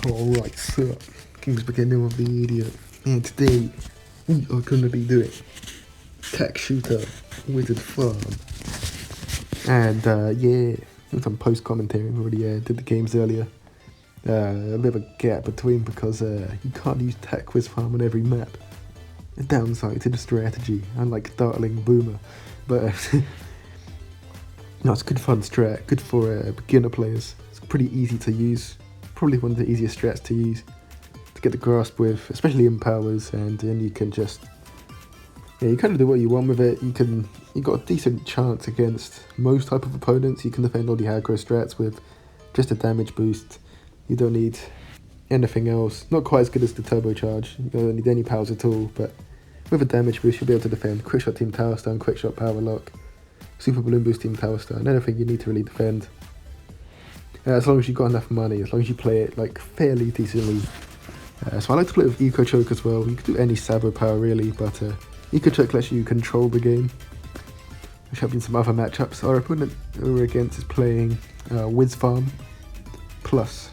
Alright, so King's beginning of the video, and today we are going to be doing Tech Shooter Wizard Farm. And yeah, some post commentary. We already did the games earlier. A bit of a gap between because you can't use Tech Wiz Farm on every map. A downside to the strategy, unlike Dartling Boomer. But no, it's a good fun strat, good for beginner players. It's pretty easy to use. Probably one of the easiest strats to use to get the grasp with, especially in powers, and then you can just you kind of do what you want with it. You got a decent chance against most type of opponents. You can defend all the aggro strats with just a damage boost. You don't need anything else. Not quite as good as the turbocharge. You don't need any powers at all, but with a damage boost you'll be able to defend quick shot team tower stun, quick shot power lock, super balloon boost team tower stun, anything you need to really defend. As long as you've got enough money, as long as you play it like fairly decently. So I like to play with Eco Choke as well. You can do any Sabo power really, but Eco Choke lets you control the game, which helps in some other matchups. Our opponent we're against is playing Wiz Farm plus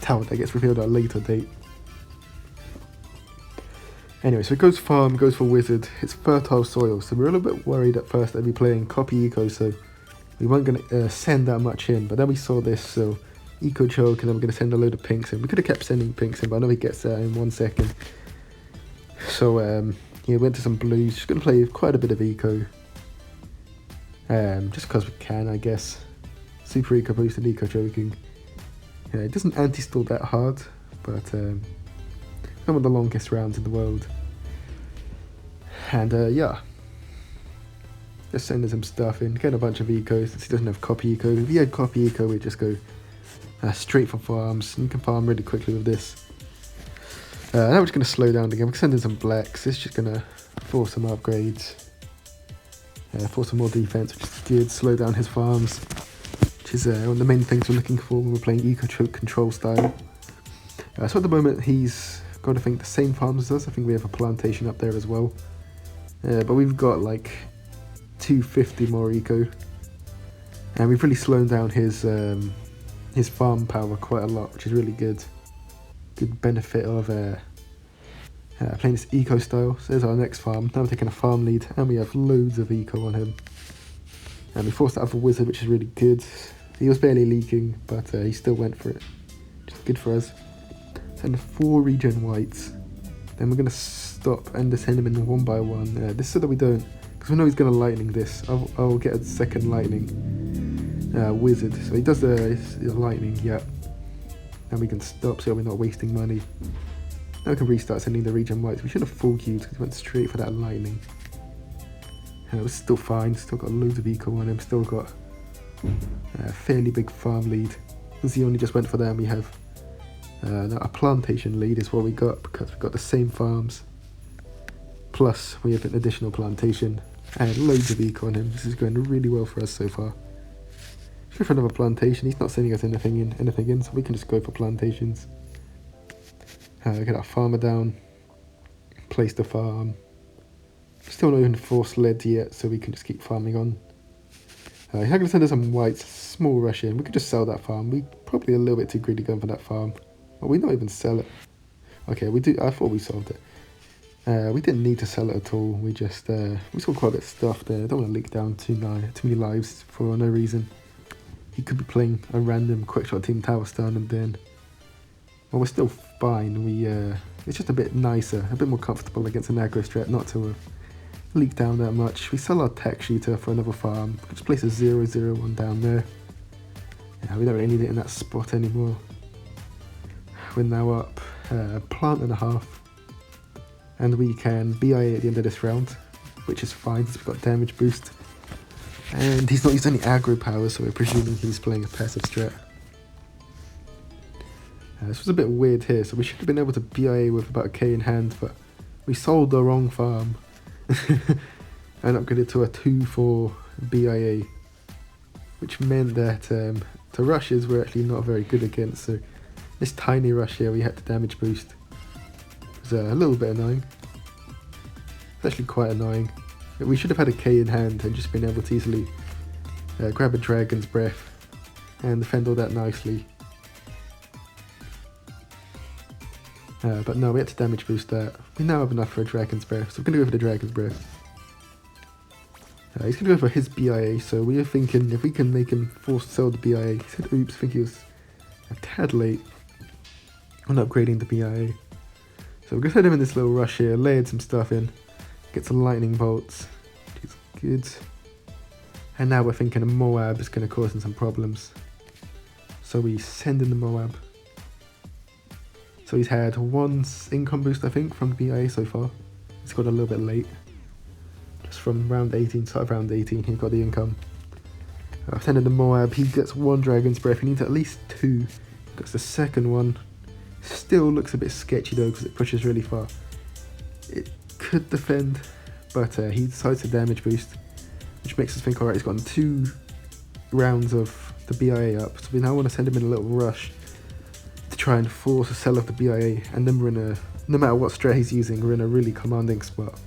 Tower that gets revealed at a later date. Anyway, so it goes Farm, goes for Wizard. It's fertile soil, so we're a little bit worried at first that we'd be playing Copy Eco, so we weren't going to send that much in, but then we saw this, so Eco Choke, and then we're going to send a load of pinks in. We could have kept sending pinks in, but I know he gets that in 1 second. So, yeah, went to some blues. Just going to play quite a bit of Eco. Just because we can, I guess. Super Eco boost and Eco Choking. Yeah, it doesn't anti-stall that hard, but some of the longest rounds in the world. And, yeah. Just sending some stuff in, get a bunch of ecos since he doesn't have copy eco. If he had copy eco, we'd just go straight for farms. And you can farm really quickly with this. Now we're just going to slow down again. We're sending some blacks. It's just going to force some upgrades. Force some more defense, which is good. Slow down his farms, which is one of the main things we're looking for when we're playing eco choke control style. So at the moment he's got, I think, the same farms as us. I think we have a plantation up there as well. But we've got like 250 more eco, and we've really slowed down his farm power quite a lot, which is really good. Good benefit of playing this eco style. So there's our next farm. Now we're taking a farm lead, and we have loads of eco on him. And we forced that other wizard, which is really good. He was barely leaking, but he still went for it, which is good for us. Send 4 regen whites. Then we're gonna stop and send him in one by one. This is so that we don't. Because we know he's going to lightning this. I'll get a second lightning wizard. So he does the lightning, yeah. And we can stop so we're not wasting money. Now we can restart sending the regen whites. We should have full queued because we went straight for that lightning. It was still fine, still got loads of eco on him, still got a fairly big farm lead. Because he only just went for that, and we have now a plantation lead is what we got because we've got the same farms. Plus we have an additional plantation and loads of eco on him. This is going really well for us so far. Let's go for another plantation. He's not sending us anything in, so we can just go for plantations. Get our farmer down. Place the farm. Still not even force led yet, so we can just keep farming on. He's not going to send us some whites. Small rush in. We could just sell that farm. We probably a little bit too greedy going for that farm. Well, we not even sell it. Okay, we do. I thought we solved it. We didn't need to sell it at all. We just we saw quite a bit of stuff there. I don't want to leak down too many lives for no reason. He could be playing a random quickshot team tower stun, and then well, we're still fine. We it's just a bit nicer, a bit more comfortable against an aggro strat not to leak down that much. We sell our tech shooter for another farm. We can just place a 0-0-1 down there. Yeah, we don't really need it in that spot anymore. We're now up plant and a half. And we can BIA at the end of this round, which is fine because we've got damage boost. And he's not used any aggro power, so we're presuming he's playing a passive strat. This was a bit weird here, so we should have been able to BIA with about a K in hand, but we sold the wrong farm. And upgraded to a 2-4 BIA, which meant that the rushes were actually not very good against, so this tiny rush here we had to damage boost. A little bit annoying. It's actually quite annoying. We should have had a K in hand and just been able to easily grab a dragon's breath and defend all that nicely. But no, we had to damage boost that. We now have enough for a Dragon's Breath, so we're going to go for the Dragon's Breath. He's going to go for his BIA, so we are thinking if we can make him force sell the BIA. He said oops, I think he was a tad late on upgrading the BIA. So we're going to send him in this little rush here, layered some stuff in, get some lightning bolts, which is good. And now we're thinking a Moab is going to cause him some problems. So we send in the Moab. So he's had one income boost, I think, from the BIA so far. He's got a little bit late. Just from round 18, start of round 18, he got the income. I've sent in the Moab, he gets one Dragon's Breath, he needs at least two. Gets the second one. Still looks a bit sketchy though, because it pushes really far. It could defend, but he decides to damage boost, which makes us think, alright, he's gotten 2 rounds of the BIA up, so we now want to send him in a little rush to try and force a sell of the BIA, and then we're in a, no matter what strat he's using, we're in a really commanding spot.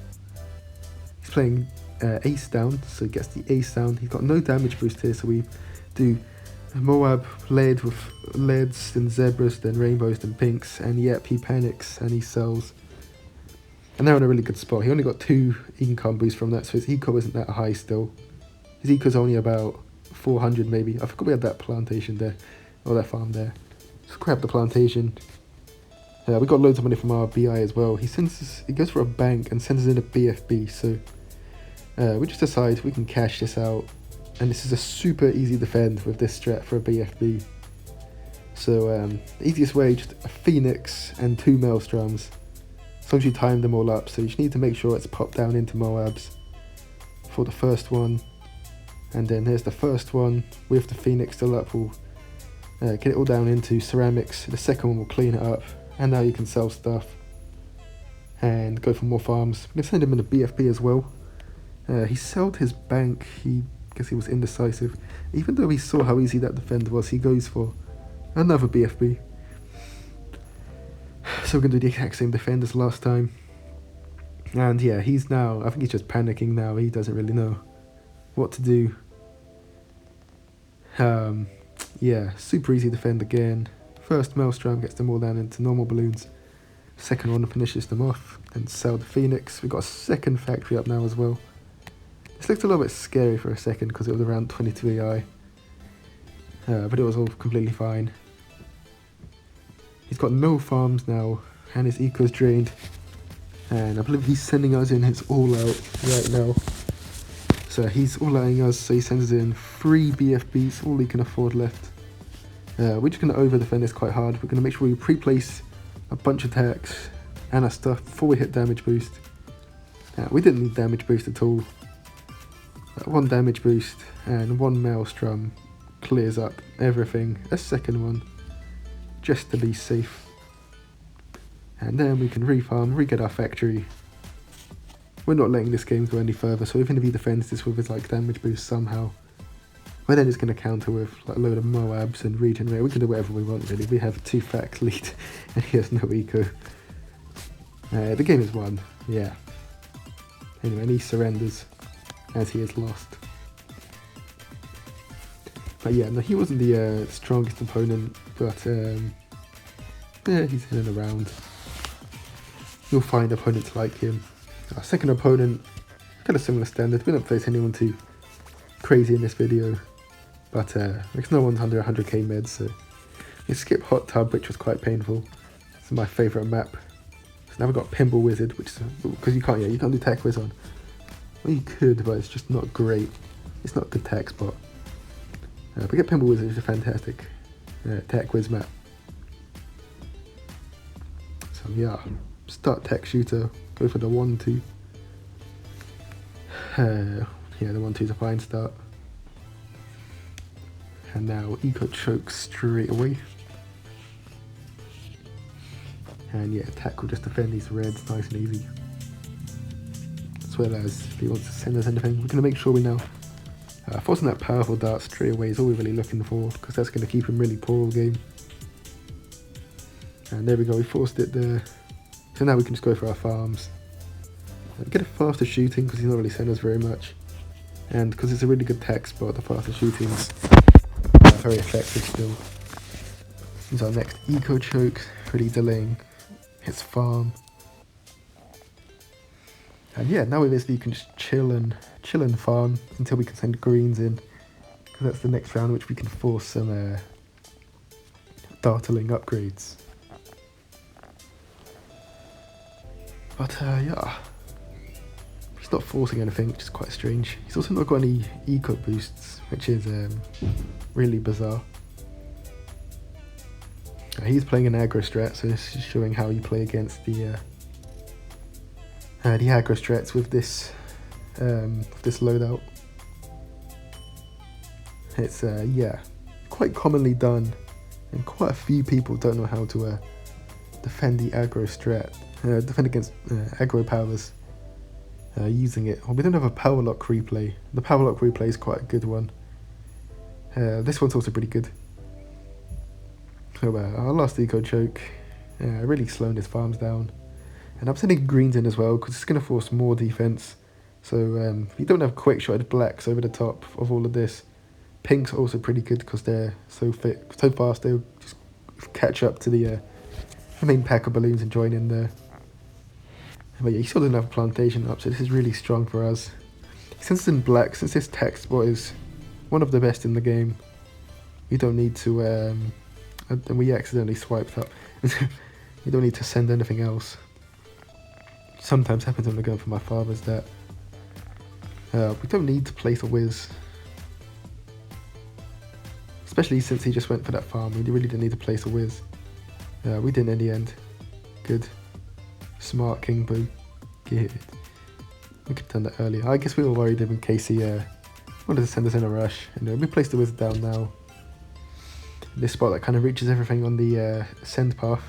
He's playing ace down, so he gets the ace down. He's got no damage boost here, so we do Moab layered with leads, then zebras, then rainbows, then pinks, and yep, he panics and he sells. And they're in a really good spot. He only got 2 income boosts from that, so his eco isn't that high still. His eco's only about 400 maybe. I forgot we had that plantation there, or that farm there. So grab the plantation. We got loads of money from our BI as well. He goes for a bank and sends us in a BFB, so we just decide we can cash this out. And this is a super easy defend with this strat for a BFB. So the easiest way, just a Phoenix and 2 Maelstroms. As long as you time them all up, so you just need to make sure it's popped down into Moabs for the first one. And then here's the first one with the Phoenix still up. We'll get it all down into ceramics. The second one will clean it up, and now you can sell stuff and go for more farms. We're going to send him in a BFB as well. He sold his bank. I guess he was indecisive. Even though he saw how easy that defend was, he goes for another BFB. So we're going to do the exact same defend as last time. And yeah, he's now, I think he's just panicking now. He doesn't really know what to do. Yeah, super easy defend again. First Maelstrom gets them all down into normal balloons. Second one finishes them off. Then sell the Phoenix. We've got a second factory up now as well. This looked a little bit scary for a second because it was around 22 AI. But it was all completely fine. He's got no farms now, and his eco's drained. And I believe he's sending us in his all out right now. So he's all outing us, so he sends us in 3 BFBs, all he can afford left. We're just going to over defend this quite hard. We're going to make sure we pre-place a bunch of attacks and our stuff before we hit damage boost. We didn't need damage boost at all. 1 damage boost and 1 Maelstrom clears up everything. A second one, just to be safe. And then we can refarm, re-get our factory. We're not letting this game go any further, so even if he defends this with his like damage boost somehow, we're then just going to counter with like a load of Moabs and regenerate. We can do whatever we want really. We have 2 fact lead and he has no eco. The game is won, yeah. Anyway, and he surrenders as he is lost. But yeah, no, he wasn't the strongest opponent, but yeah, he's in and around. You'll find opponents like him. Our second opponent, kind of similar standard. We don't face anyone too crazy in this video, but because no one's under 100k meds, so we skip Hot Tub, which was quite painful. It's my favourite map. So now we've got Pinball Wizard, which is because you can't do Tech Wiz on. Well, you could, but it's just not great. It's not a good tech spot. But get Pinball Wizard is a fantastic Tech Wiz map. So yeah, start Tech Shooter, go for the 1-2. Yeah, the 1-2's a fine start. And now Eco Choke straight away. And yeah, attack will just defend these reds nice and easy. As well as if he wants to send us anything, we're going to make sure we know. Forcing that powerful dart straight away is all we're really looking for, because that's going to keep him really poor all game. And there we go, we forced it there. So now we can just go for our farms. Get a faster shooting, because he's not really sending us very much. And because it's a really good tech spot, the faster shooting's very effective still. This is our next Eco Choke, really delaying his farm. And yeah, now with this you can just chill and farm until we can send greens in, because that's the next round which we can force some dartling upgrades. But yeah, he's not forcing anything, which is quite strange. He's also not got any eco boosts, which is really bizarre. He's playing an aggro strat, so this is showing how you play against the aggro strats with this loadout. It's yeah, quite commonly done, and quite a few people don't know how to defend the aggro strat, defend against aggro powers using it. Well, we don't have a power lock replay. The power lock replay is quite a good one. This one's also pretty good. So our last eco choke, really slowing his farms down. And I'm sending greens in as well, because it's going to force more defense. So if you don't have quick shotted blacks over the top of all of this, pinks are also pretty good because they're so fast they'll just catch up to the main pack of balloons and join in there. But yeah, he still doesn't have a plantation up, so this is really strong for us. Since it's in black, since this text bot is one of the best in the game, you don't need to, and we accidentally swiped up. You don't need to send anything else. Sometimes happens when we're going for my father's that we don't need to place a whiz. Especially since he just went for that farm, we really didn't need to place a whiz. We didn't in the end. Good. Smart King Boo. Good. We could have done that earlier. I guess we were worried in case he wanted to send us in a rush. And we placed the whiz down now. This spot that kind of reaches everything on the send path.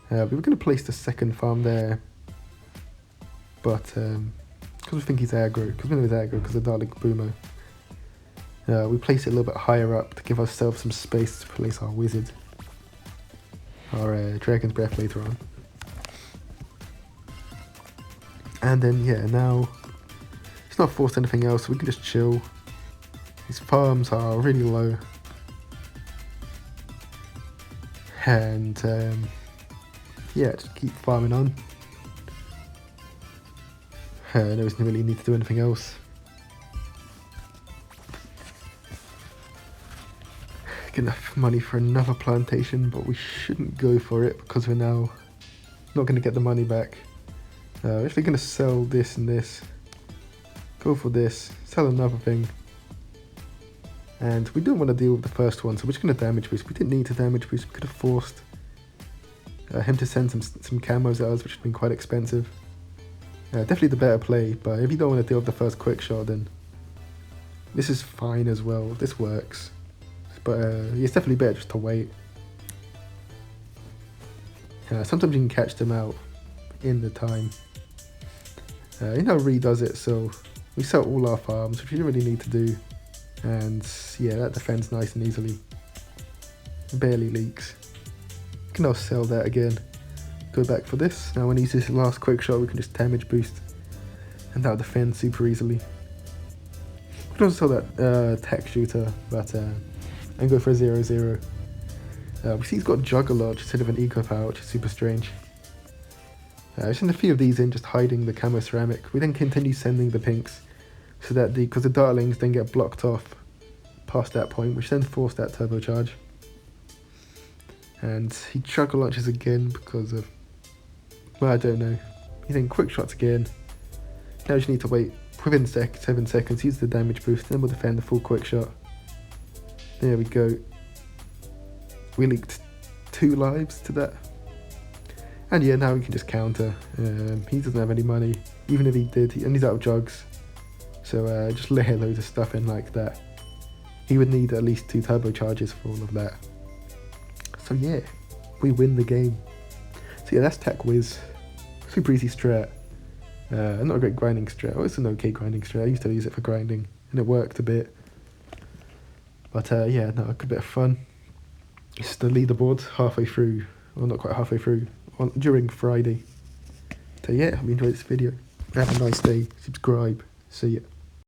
We were going to place the second farm there, but because we think he's aggro, because we know he's aggro because of Darling Boomo, we place it a little bit higher up to give ourselves some space to place our wizard, our Dragon's Breath later on. And then yeah, now it's not forced anything else, so we can just chill. His farms are really low, and yeah, just keep farming on. There isn't really need to do anything else. Get enough money for another plantation, but we shouldn't go for it because we're now not going to get the money back. If we're going to sell this and this, go for this, sell another thing. And we don't want to deal with the first one, so we're just going to damage boost. We didn't need to damage boost, we could have forced him to send some camos at us, which has been quite expensive. Definitely the better play, but if you don't want to deal with the first quick shot, then this is fine as well. This works, but it's definitely better just to wait. Sometimes you can catch them out in the time. You know, redoes it, so we sell all our farms, which we don't really need to do, and yeah, that defends nice and easily. Barely leaks. We can now sell that again. Go back for this. Now when he uses his last quick shot, we can just damage boost, and that'll defend super easily. We can also sell that tech shooter, but and go for a 0-0. We see he's got Juggerlodge instead of an eco power, which is super strange. I send a few of these in, just hiding the camo ceramic. We then continue sending the pinks, so that because the darlings then get blocked off past that point, which then force that turbocharge. And he Juggle launches again because of, well, I don't know. He then quick shots again. Now we just need to wait within 7 seconds, use the damage boost, then we'll defend the full quick shot. There we go. We leaked 2 lives to that. And yeah, now we can just counter. He doesn't have any money, even if he did, and he's out of jugs. So just layer loads of stuff in like that. He would need at least 2 turbocharges for all of that. So yeah, we win the game. So yeah, that's Tech Wiz. Super easy strat. Not a great grinding strat. Well, it's an okay grinding strat. I used to use it for grinding, and it worked a bit. But yeah, no, a good bit of fun. It's the leaderboard halfway through, well, not quite halfway through, during Friday. So yeah, I hope you enjoyed this video. Have a nice day. Subscribe. See ya.